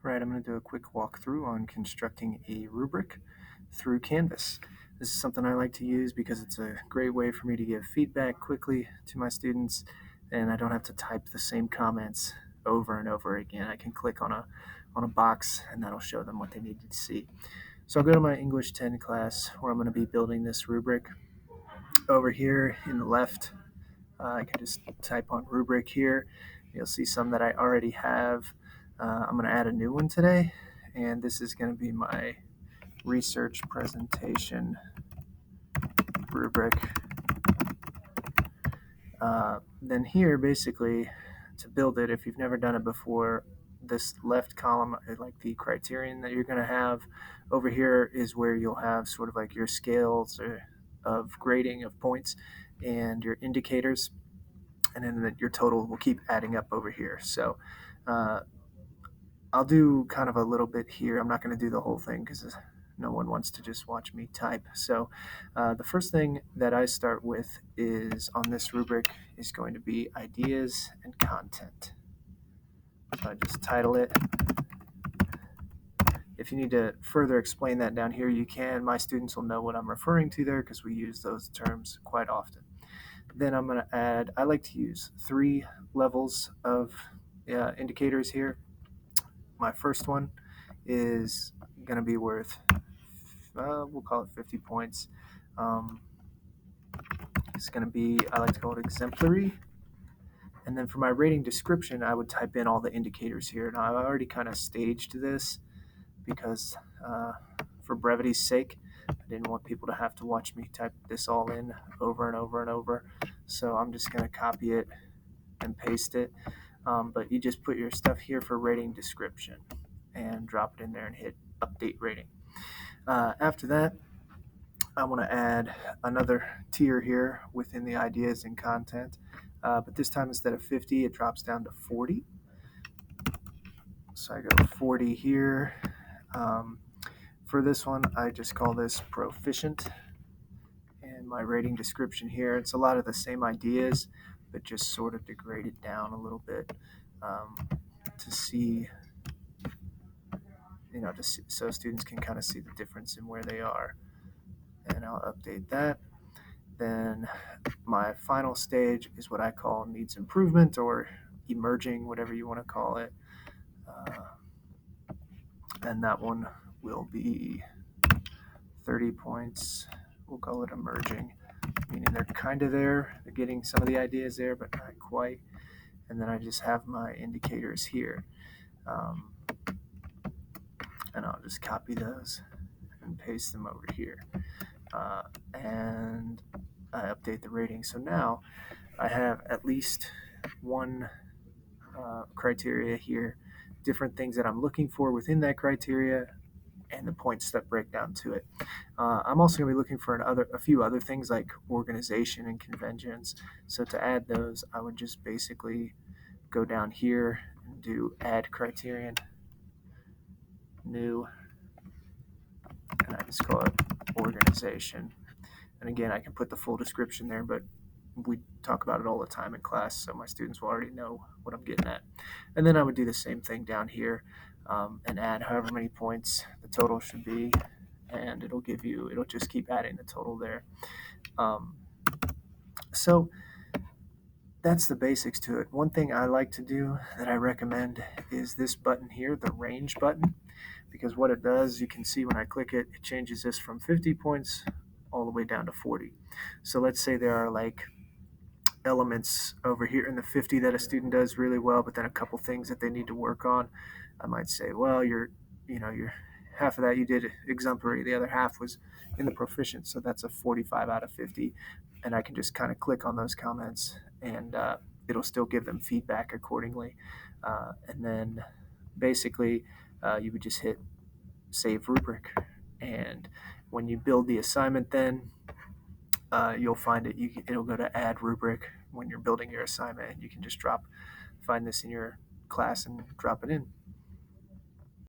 Right, I'm going to do a quick walkthrough on constructing a rubric through Canvas. This is something I like to use because it's a great way for me to give feedback quickly to my students, and I don't have to type the same comments over and over again. I can click on a box, and that'll show them what they need to see. So I'll go to my English 10 class where I'm going to be building this rubric. Over here in the left, I can just type on rubric here. You'll see some that I already have. I'm going to add a new one today, and this is going to be my research presentation rubric. Then here, basically, to build it, if you've never done it before, this left column, like the criterion that you're going to have, over here is where you'll have sort of like your scales of grading of points and your indicators, and then your total will keep adding up over here. So I'll do kind of a little bit here. I'm not going to do the whole thing because no one wants to just watch me type. So the first thing that I start with is on this rubric is going to be ideas and content. So I just title it. If you need to further explain that down here, you can. My students will know what I'm referring to there because we use those terms quite often. Then I'm going to add, I like to use 3 levels of indicators here. My first one is going to be worth, we'll call it 50 points. It's going to be, I like to call it exemplary. And then for my rating description, I would type in all the indicators here. Now, I've already kind of staged this because for brevity's sake, I didn't want people to have to watch me type this all in over and over and over. So I'm just going to copy it and paste it. But you just put your stuff here for rating description and drop it in there and hit update rating. After that, I want to add another tier here within the ideas and content, but this time instead of 50, it drops down to 40. So I go 40 here. For this one, I just call this proficient. And my rating description here, it's a lot of the same ideas, but just sort of degraded down a little bit to see, so students can kind of see the difference in where they are. And I'll update that. Then my final stage is what I call needs improvement or emerging, whatever you want to call it. And that one will be 30 points. We'll call it emerging, meaning they're kind of there. They're getting some of the ideas there, but not quite. And then I just have my indicators here. And I'll just copy those and paste them over here. And I update the rating. So now I have at least one criteria here, different things that I'm looking for within that criteria, and the points that break down to it. I'm also going to be looking for a few other things like organization and conventions. So to add those, I would just basically go down here and do add criterion, new, and I just call it organization. And again, I can put the full description there, but we talk about it all the time in class, so my students will already know what I'm getting at. And then I would do the same thing down here and add however many points the total should be, and it'll just keep adding the total there. So that's the basics to it. One thing I like to do that I recommend is this button here, the range button, because what it does, you can see when I click it, it changes this from 50 points all the way down to 40. So let's say there are like elements over here in the 50 that a student does really well, but then a couple things that they need to work on. I might say, well, you're half of that you did exemplary, the other half was in the proficient, so that's a 45 out of 50. And I can just kind of click on those comments, and it'll still give them feedback accordingly. And then basically, you would just hit save rubric, and when you build the assignment, then you'll find it'll go to add rubric when you're building your assignment, and you can just find this in your class and drop it in.